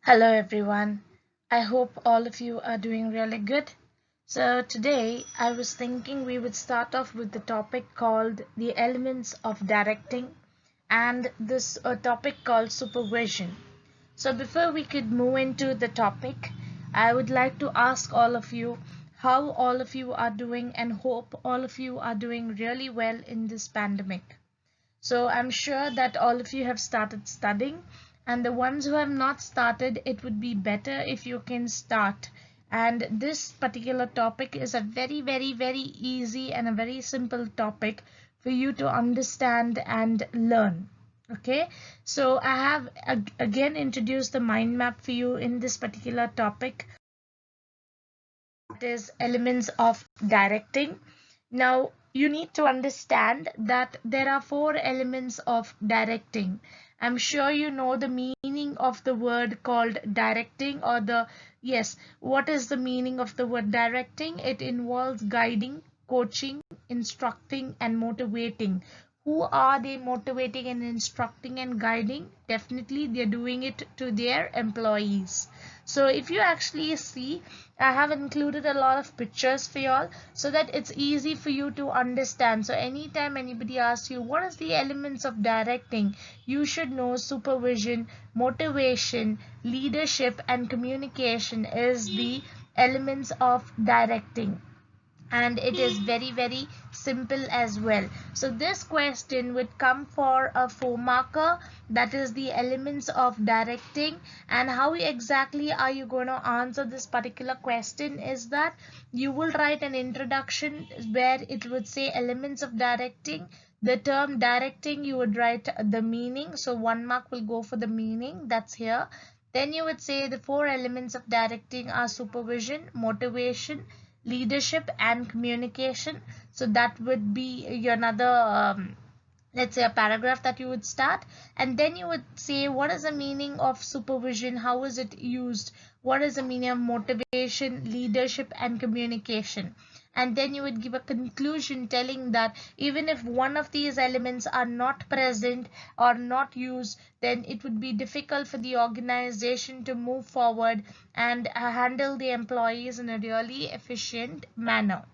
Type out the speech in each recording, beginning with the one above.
Hello everyone. I hope all of you are doing really good. So today I was thinking we would start off with the topic called the elements of directing and this topic called supervision. So before we could move into the topic, I would like to ask all of you how all of you are doing and hope all of you are doing really well in this pandemic. So I'm sure that all of you have started studying, and the ones who have not started, it would be better if you can start. And this particular topic is a very easy and a very simple topic for you to understand and learn. Okay, so I have again introduced the mind map for you in this particular topic. It is elements of directing. Now, you need to understand that there are four elements of directing. I'm sure you know the meaning of the word called directing or yes, what is the meaning of the word directing? It involves guiding, coaching, instructing, and motivating. Who are they motivating and instructing and guiding? Definitely, they're doing it to their employees. So if you actually see, I have included a lot of pictures for y'all so that it's easy for you to understand. So anytime anybody asks you what is the elements of directing, you should know supervision, motivation, leadership, and communication is the elements of directing, and it is very simple as well. So this question would come for a 4 marker, that is the elements of directing. And how exactly are you going to answer this particular question is that you will write an introduction where it would say elements of directing. The term directing, you would write the meaning, so 1 mark will go for the meaning, that's here. Then you would say the four elements of directing are supervision, motivation, leadership, and communication. So that would be your another let's say a paragraph that you would start, and then you would say what is the meaning of supervision, how is it used, what is the meaning of motivation, leadership, and communication. And then you would give a conclusion telling that even if one of these elements are not present or not used, then it would be difficult for the organization to move forward and handle the employees in a really efficient manner.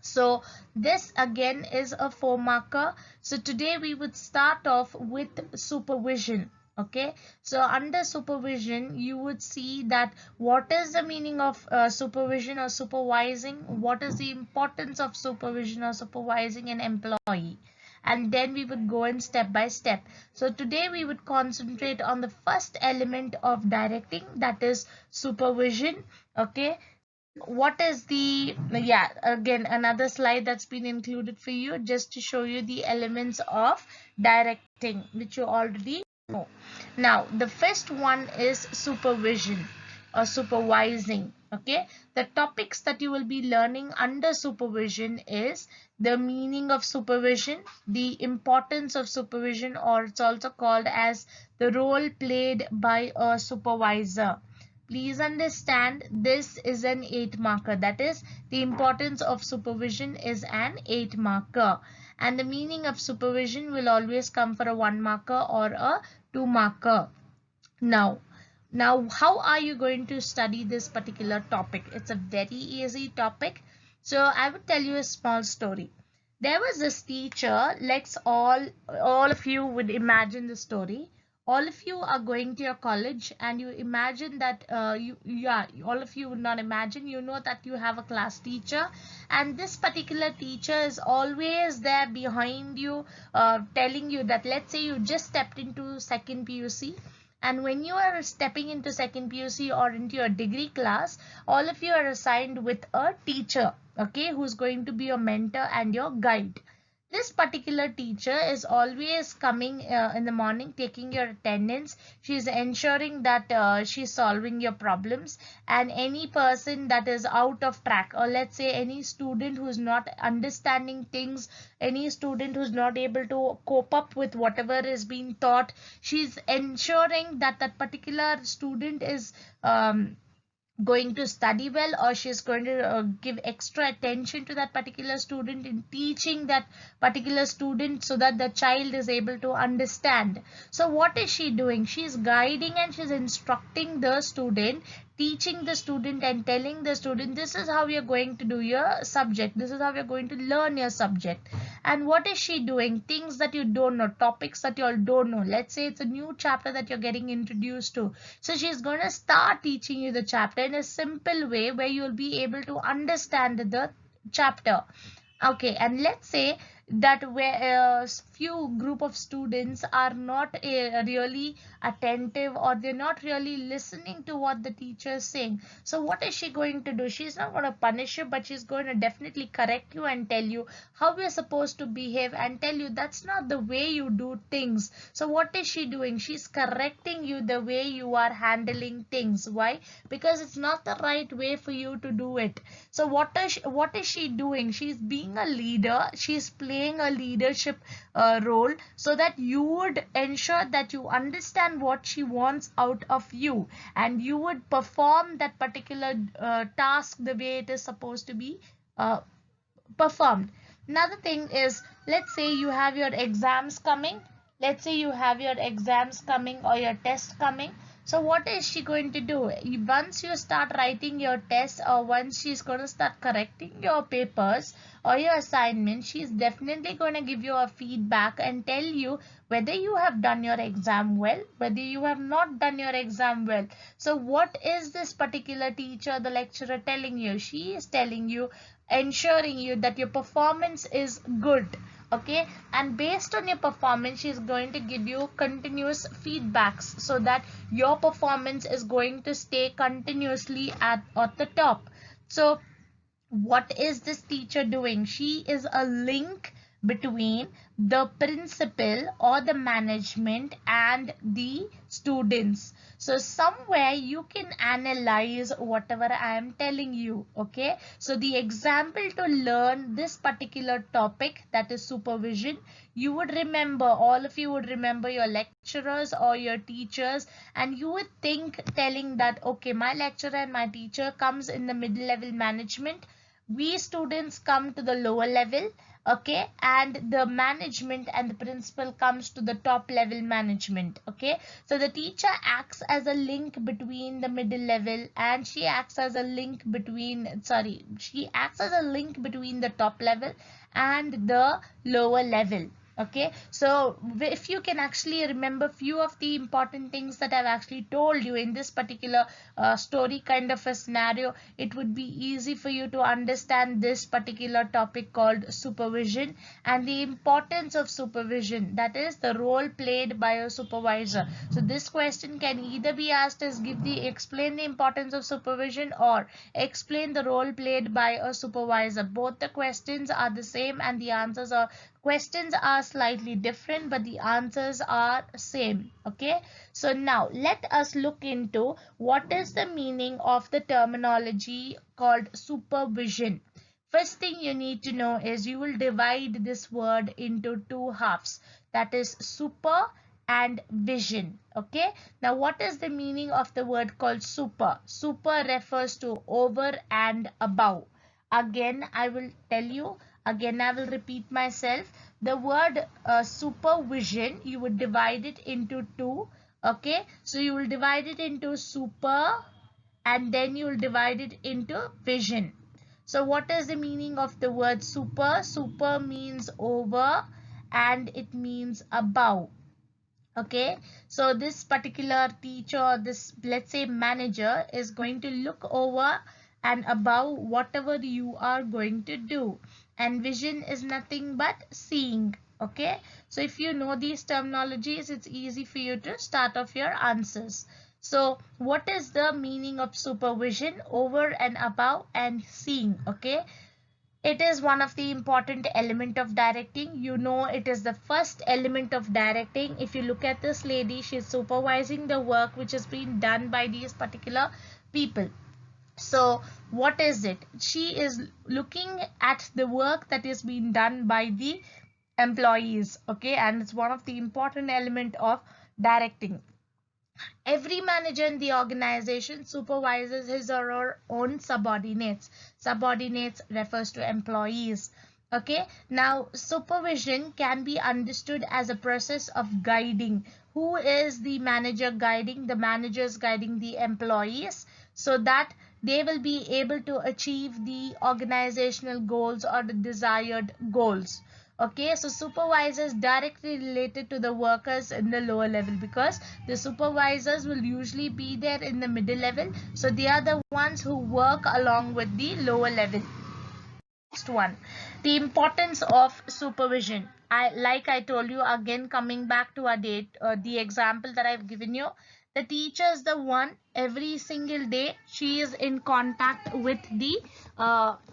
So this again is a 4 marker. So today we would start off with supervision. Okay, so under supervision you would see that what is the meaning of supervision or supervising, what is the importance of supervision or supervising an employee, and then we would go in step by step. So today we would concentrate on the first element of directing, that is supervision. Okay, what is the, yeah, again another slide that's been included for you just to show you the elements of directing which you already know. Now the first one is supervision or supervising. Okay, the topics that you will be learning under supervision is the meaning of supervision, the importance of supervision, or it's also called as the role played by a supervisor. Please understand this is an 8 marker, that is the importance of supervision is an 8 marker, and the meaning of supervision will always come for a 1 marker or a 2 marker. Now how are you going to study this particular topic? It's a very easy topic. So I would tell you a small story. There was this teacher. Let's all of you would imagine the story. All of you are going to your college and you imagine that all of you would not imagine, you know that you have a class teacher, and this particular teacher is always there behind you, telling you that, let's say you just stepped into second PUC, and when you are stepping into second PUC or into your degree class, all of you are assigned with a teacher, okay, who's going to be your mentor and your guide. This particular teacher is always coming in the morning, taking your attendance. She's ensuring that she's solving your problems, and any person that is out of track, or let's say any student who's not understanding things, any student who's not able to cope up with whatever is being taught, she's ensuring that that particular student is going to study well, or she's going to give extra attention to that particular student in teaching that particular student so that the child is able to understand. So what is she doing? She's guiding and she's instructing the student, teaching the student and telling the student, this is how you're going to do your subject, this is how you're going to learn your subject. And what is she doing? Things that you don't know, topics that you all don't know. Let's say it's a new chapter that you're getting introduced to, so she's going to start teaching you the chapter in a simple way where you'll be able to understand the chapter. Okay, and let's say that where few group of students are not really attentive, or they're not really listening to what the teacher is saying. So what is she going to do? She's not going to punish you, but she's going to definitely correct you and tell you how we're supposed to behave, and tell you that's not the way you do things. So what is she doing? She's correcting you the way you are handling things. Why? Because it's not the right way for you to do it. So what is she doing? She's being a leader. She's playing a leadership role, so that you would ensure that you understand what she wants out of you, and you would perform that particular task the way it is supposed to be uh, performed. Another thing is, let's say you have your exams coming. Let's say you have your exams coming or your test coming. So what is she going to do? Once you start writing your test, or once she's going to start correcting your papers or your assignment, she's definitely going to give you a feedback and tell you whether you have done your exam well, whether you have not done your exam well. So what is this particular teacher, the lecturer, telling you? She is telling you, ensuring you that your performance is good. Okay, and based on your performance, she is going to give you continuous feedbacks, so that your performance is going to stay continuously at the top. So what is this teacher doing? She is a link between the principal or the management and the students. So somewhere you can analyze whatever I am telling you. Okay, so the example to learn this particular topic, that is supervision, you would remember, all of you would remember your lecturers or your teachers, and you would think telling that, okay, my lecturer and my teacher comes in the middle level management, we students come to the lower level. Okay, and the management and the principal comes to the top level management. Okay, so the teacher acts as a link between the middle level, and she acts as a link between, sorry, she acts as a link between the top level and the lower level. Okay, so if you can actually remember few of the important things that I've actually told you in this particular story kind of a scenario, it would be easy for you to understand this particular topic called supervision and the importance of supervision, that is the role played by a supervisor. So this question can either be asked as explain the importance of supervision, or explain the role played by a supervisor. Both the questions are the same, and the questions are slightly different, but the answers are same. Okay, so now let us look into what is the meaning of the terminology called supervision. First thing you need to know is you will divide this word into two halves, that is super and vision. Okay, now what is the meaning of the word called super? Super refers to over and above. Again I will tell you, again I will repeat myself. The word supervision, you would divide it into two. Okay, so you will divide it into super, and then you will divide it into vision. So what is the meaning of the word super? Super means over and it means above. Okay, so this particular teacher, this, let's say, manager, is going to look over and above whatever you are going to do, and vision is nothing but seeing. Okay, so if you know these terminologies, it's easy for you to start off your answers. So what is the meaning of supervision? Over and above and seeing. Okay, it is one of the important element of directing. You know, it is the first element of directing. If you look at this lady, she is supervising the work which has been done by these particular people. So what is it? She is looking at the work that is being done by the employees. Okay, and it's one of the important element of directing. Every manager in the organization supervises his or her own subordinates. Subordinates refers to employees. Okay, now supervision can be understood as a process of guiding. Who is the manager guiding? The manager is guiding the employees so that they will be able to achieve the organizational goals or the desired goals. Okay, so supervisors directly related to the workers in the lower level, because the supervisors will usually be there in the middle level, so they are the ones who work along with the lower level. Next one, the importance of supervision. I told you again, coming back to our date, the example that I've given you, the teacher is the one every single day she is in contact with the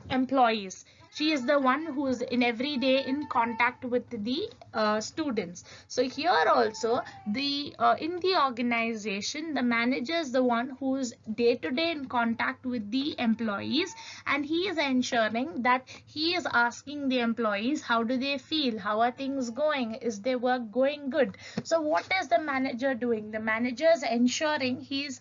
employees. She is the one who is in every day in contact with the students. So here also, the in the organization, the manager is the one who is day to day in contact with the employees, and he is ensuring that he is asking the employees how do they feel, how are things going, is their work going good. So what is the manager doing? The manager is ensuring he's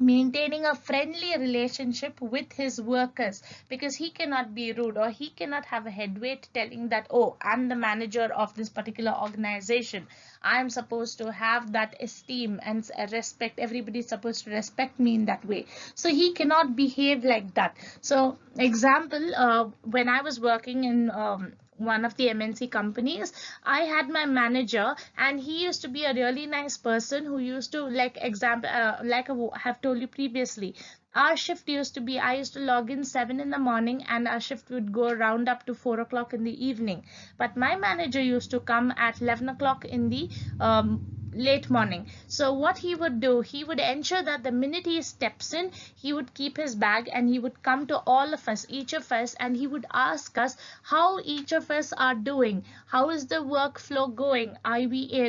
maintaining a friendly relationship with his workers, because he cannot be rude, or he cannot have a headweight telling that, oh, I'm the manager of this particular organization, I'm supposed to have that esteem and respect, everybody's supposed to respect me in that way. So he cannot behave like that. So example, when I was working in one of the MNC companies, I had my manager, and he used to be a really nice person who used to, like example, like I have told you previously, our shift used to be, I used to log in 7 in the morning, and our shift would go round up to 4 o'clock in the evening. But my manager used to come at 11 o'clock in the late morning. So what he would do, he would ensure that the minute he steps in, he would keep his bag and he would come to all of us, each of us, and he would ask us how each of us are doing, how is the workflow going,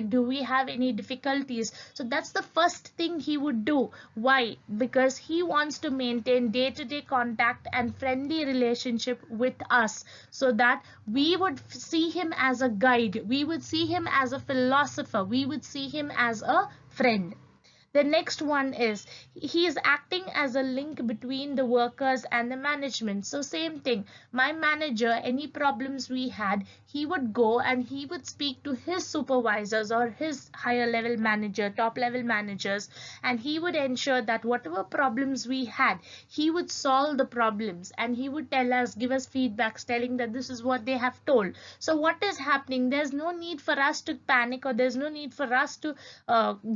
do we have any difficulties. So that's the first thing he would do. Why? Because he wants to maintain day-to-day contact and friendly relationship with us, so that we would see him as a guide, we would see him as a philosopher, we would see him as a friend. The next one is, he is acting as a link between the workers and the management. So same thing, my manager, any problems we had, he would go and he would speak to his supervisors or his higher level manager, top level managers, and he would ensure that whatever problems we had, he would solve the problems, and he would tell us, give us feedbacks telling that this is what they have told. So what is happening, there's no need for us to panic, or there's no need for us to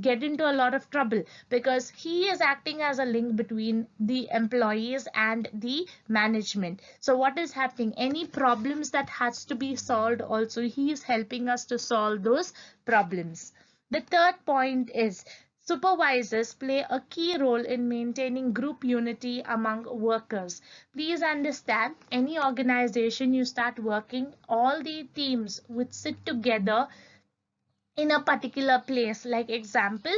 get into a lot of trouble, because he is acting as a link between the employees and the management. So what is happening, any problems that has to be solved, also he is helping us to solve those problems. The third point is, supervisors play a key role in maintaining group unity among workers. Please understand, any organization you start working, all the teams would sit together in a particular place. Like example,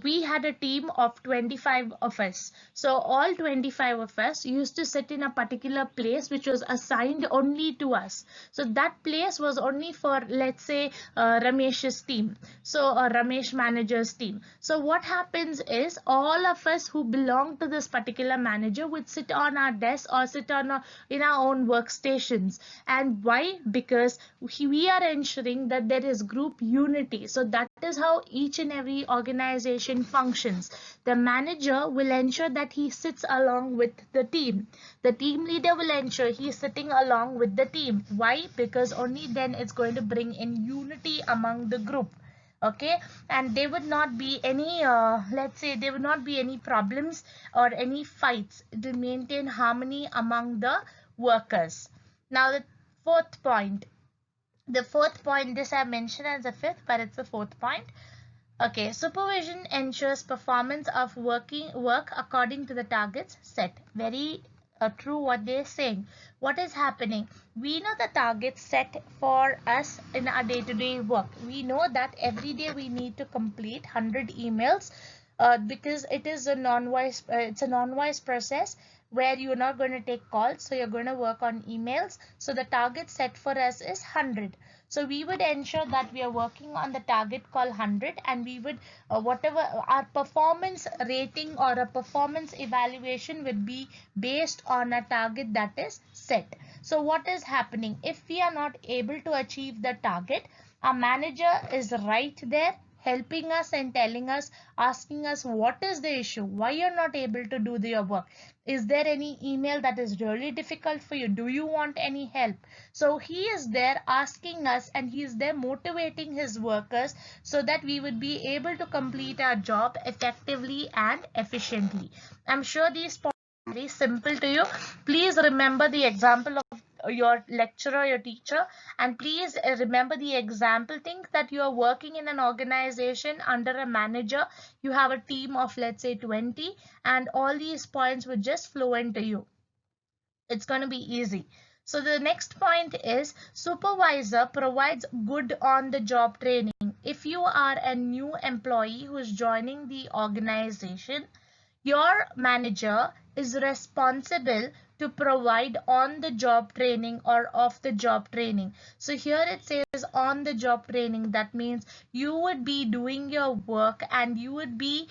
we had a team of 25 of us, so all 25 of us used to sit in a particular place which was assigned only to us. So that place was only for, let's say, Ramesh's team, so Ramesh manager's team. So what happens is, all of us who belong to this particular manager would sit on our desk or sit on in our own workstations. And why? Because we are ensuring that there is group unity. So that is how each and every organization functions. The manager will ensure that he sits along with the team. The team leader will ensure he is sitting along with the team. Why? Because only then it's going to bring in unity among the group. Okay, and there would not be any let's say, there would not be any problems or any fights. It will maintain harmony among the workers. Now the fourth point, this I mentioned as a fifth, but it's the fourth point. Okay, supervision ensures performance of work according to the targets set. Very true what they're saying. What is happening? We know the targets set for us in our day-to-day work. We know that every day we need to complete 100 emails, because it is a non-voice, it's a non-voice process where you're not going to take calls, so you're going to work on emails. So the target set for us is 100. So we would ensure that we are working on the target called 100, and we would whatever our performance rating or a performance evaluation would be based on a target that is set. So what is happening if we are not able to achieve the target? Our manager is right there helping us and telling us, asking us what is the issue, why you're not able to do your work, is there any email that is really difficult for you, do you want any help? So he is there asking us, and he is there motivating his workers so that we would be able to complete our job effectively and efficiently. I'm sure these points are very simple to you. Please remember the example of your lecturer, your teacher, and please remember the example. Think that you are working in an organization under a manager. You have a team of, let's say, 20, and all these points would just flow into you. It's going to be easy. So the next point is supervisor provides good on the job training. If you are a new employee who is joining the organization, your manager is responsible to provide on the job training or off the job training. So here it says on the job training. That means you would be doing your work, and you'll be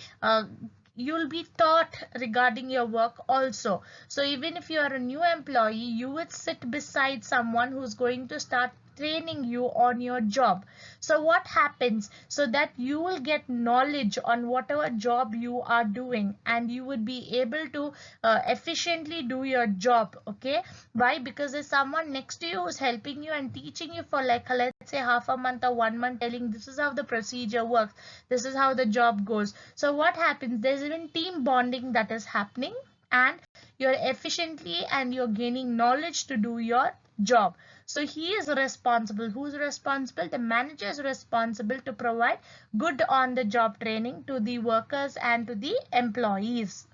taught regarding your work also. So even if you are a new employee, you would sit beside someone who's going to start training you on your job. So what happens? So that you will get knowledge on whatever job you are doing, and you would be able to efficiently do your job. Okay, why? Because there's someone next to you who's helping you and teaching you for, like, let's say half a month or 1 month, telling this is how the procedure works, this is how the job goes. So what happens? There's even team bonding that is happening, and you're efficiently and you're gaining knowledge to do your job. So he is responsible. Who's responsible? The manager is responsible to provide good on the job training to the workers and to the employees.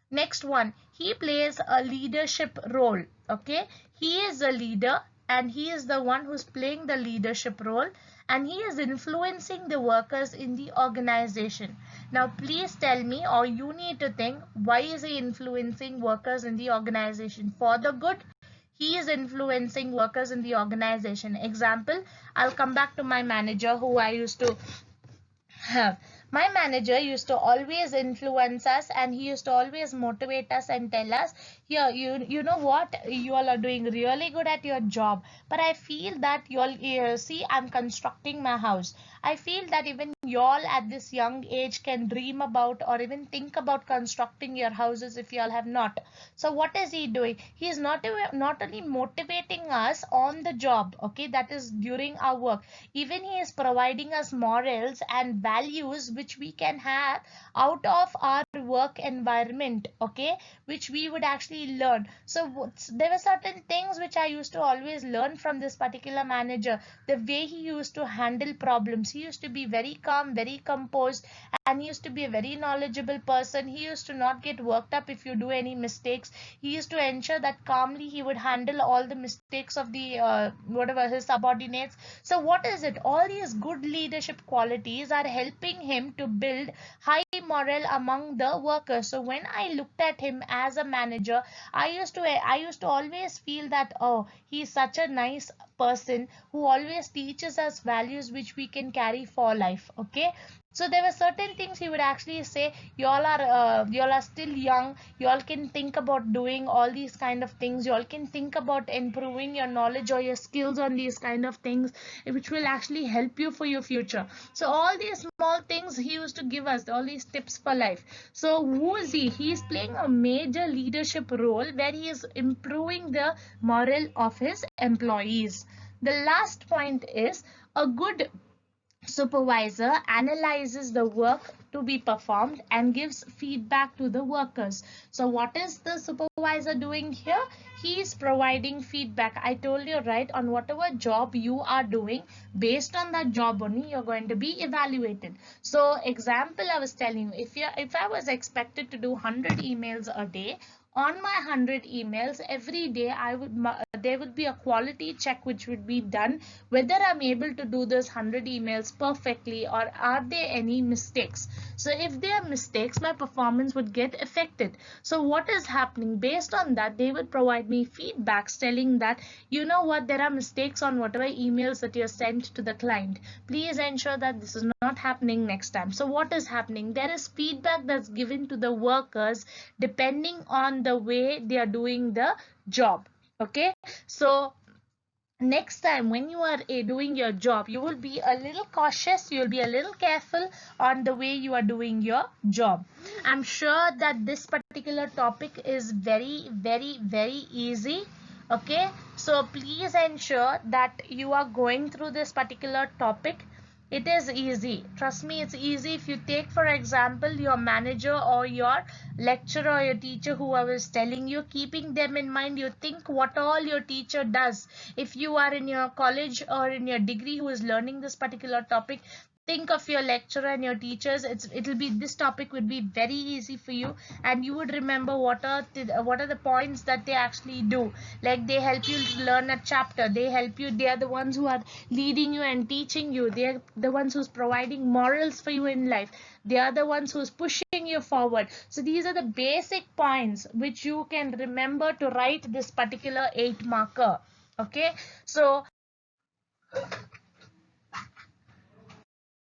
Next one, he plays a leadership role. Okay, he is a leader, and he is the one who's playing the leadership role, and he is influencing the workers in the organization. Now please tell me, or you need to think, why is he influencing workers in the organization? For the good. He is influencing workers in the organization. Example, I'll come back to my manager who I used to have. My manager used to always influence us, and he used to always motivate us and tell us, here, you know what, you all are doing really good at your job, but I feel that you all see, I'm constructing my house. I feel that even you all at this young age can dream about or even think about constructing your houses if you all have not. So what is he doing? He is not only motivating us on the job, okay, that is during our work, even he is providing us morals and values which we can have out of our work environment, okay, which we would actually learn. So there were certain things which I used to always learn from this particular manager. The way he used to handle problems, he used to be very calm, very composed, and he used to be a very knowledgeable person. He used to not get worked up if you do any mistakes. He used to ensure that calmly he would handle all the mistakes of the whatever his subordinates. So what is it? All these good leadership qualities are helping him to build high morale among the workers. So when I looked at him as a manager, I used to always feel that, oh, he's such a nice person who always teaches us values which we can carry for life. Okay, so there were certain things he would actually say, y'all are still young, y'all can think about doing all these kind of things, y'all can think about improving your knowledge or your skills on these kind of things, which will actually help you for your future. So all these small things he used to give us, all these tips for life. So who is he? He is playing a major leadership role where he is improving the morale of his employees. The last point is a good supervisor analyzes the work to be performed and gives feedback to the workers. So what is the supervisor doing here? He is providing feedback. I told you, right, on whatever job you are doing, based on that job only you're going to be evaluated. So example, I was telling you, if I was expected to do 100 emails a day, on my 100 emails every day, there would be a quality check which would be done whether I'm able to do those 100 emails perfectly, or are there any mistakes. So if there are mistakes, my performance would get affected. So what is happening, based on that, they would provide me feedbacks telling that, you know what, there are mistakes on whatever emails that you sent to the client. Please ensure that this is not happening next time. So what is happening, there is feedback that's given to the workers depending on the way they are doing the job. Okay, so next time when you are doing your job, you will be a little cautious, you will be a little careful on the way you are doing your job. I'm sure that this particular topic is very, very, very easy. Okay, so please ensure that you are going through this particular topic. It is easy, trust me, it's easy. If you take for example your manager or your lecturer or your teacher who I was telling you, keeping them in mind, you think what all your teacher does. If you are in your college or in your degree who is learning this particular topic, think of your lecturer and your teachers. It'll be, this topic would be very easy for you, and you would remember what are the points that they actually do. Like, they help you to learn a chapter, they help you, they are the ones who are leading you and teaching you, they are the ones who's providing morals for you in life, they are the ones who's pushing you forward. So these are the basic points which you can remember to write this particular 8 marker. Okay, so